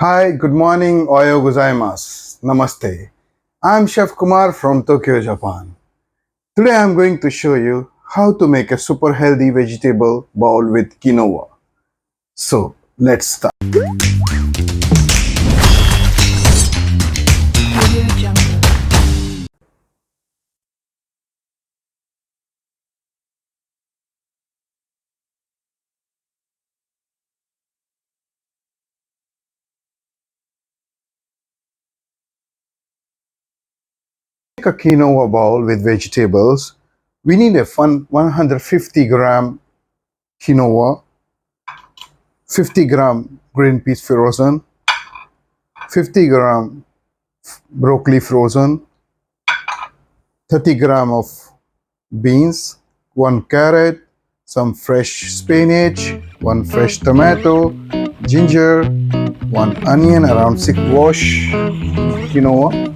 Hi, good morning, oyo gozaimasu. Namaste. I'm Chef Kumar from Tokyo, Japan. Today I'm going to show you how to make a super healthy vegetable bowl with quinoa. So, let's start. To make a quinoa bowl with vegetables, we need a 150 gram quinoa, 50 gram green peas frozen, 50 gram broccoli frozen, 30 gram of beans, 1 carrot, some fresh spinach, 1 fresh tomato, ginger, 1 onion around 6 wash quinoa.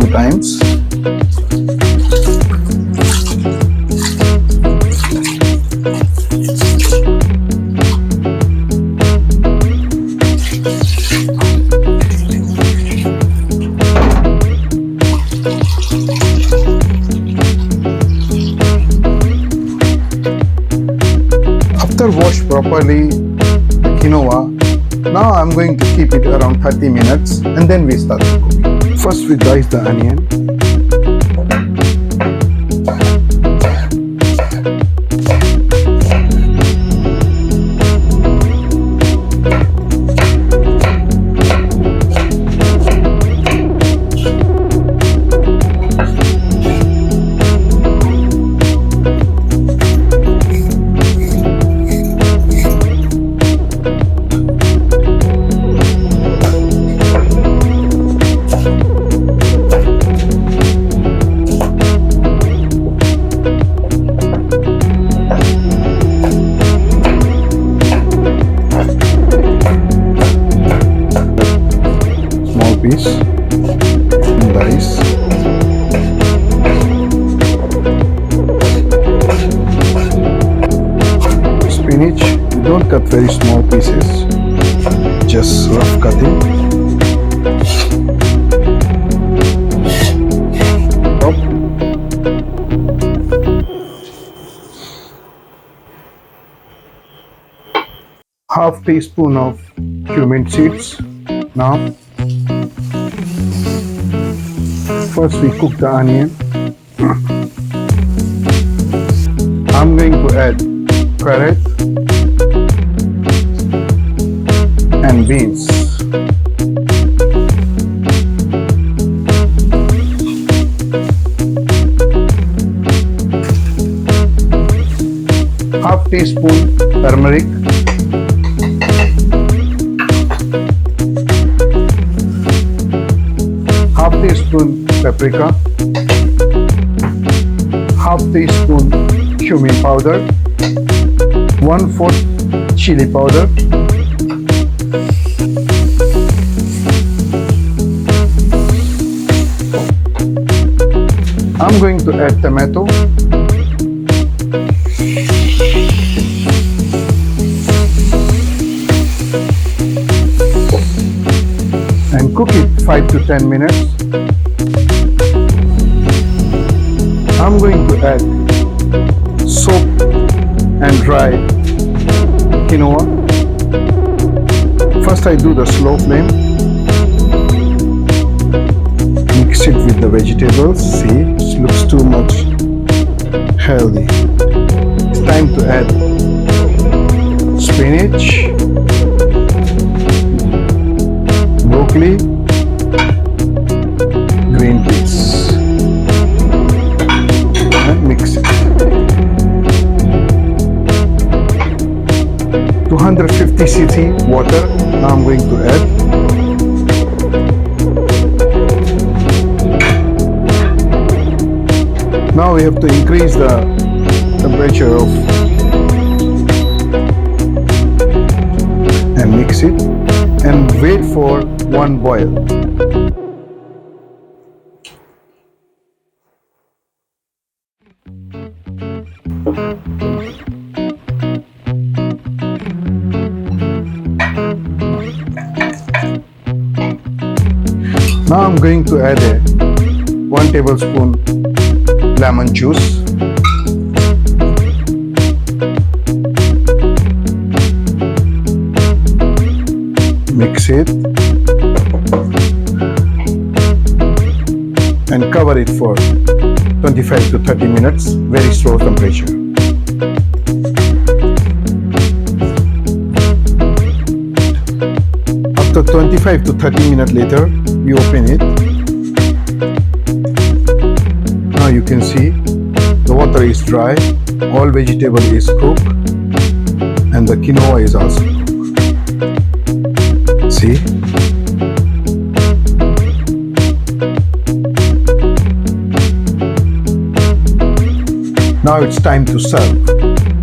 Times. After wash properly the quinoa, now I'm going to keep it around 30 minutes and then we start to cook. First we dice the onion. Piece and dice. Spinach, you don't cut very small pieces, just rough cutting. Top. Half teaspoon of cumin seeds. Now first we cook the onion. I'm going to add carrot and beans. Half teaspoon turmeric. Half teaspoon paprika, half teaspoon cumin powder, 1/4 chili powder, I'm going to add tomato, and cook it 5 to 10 minutes. I'm going to add soaked and dry quinoa. First I do the slow flame. Mix it with the vegetables. See, it looks too much healthy. It's time to add spinach, broccoli, green peas. Mix it. 250 cc water. Now I'm going to add. Now we have to increase the temperature of, and mix it and wait for one boil. Now I'm going to add a 1 tablespoon lemon juice, mix it and cover it for 25 to 30 minutes, very slow temperature. After 25 to 30 minutes later, we open it. Now you can see the water is dry, all vegetable is cooked, and the quinoa is also cooked. See? Now it's time to serve.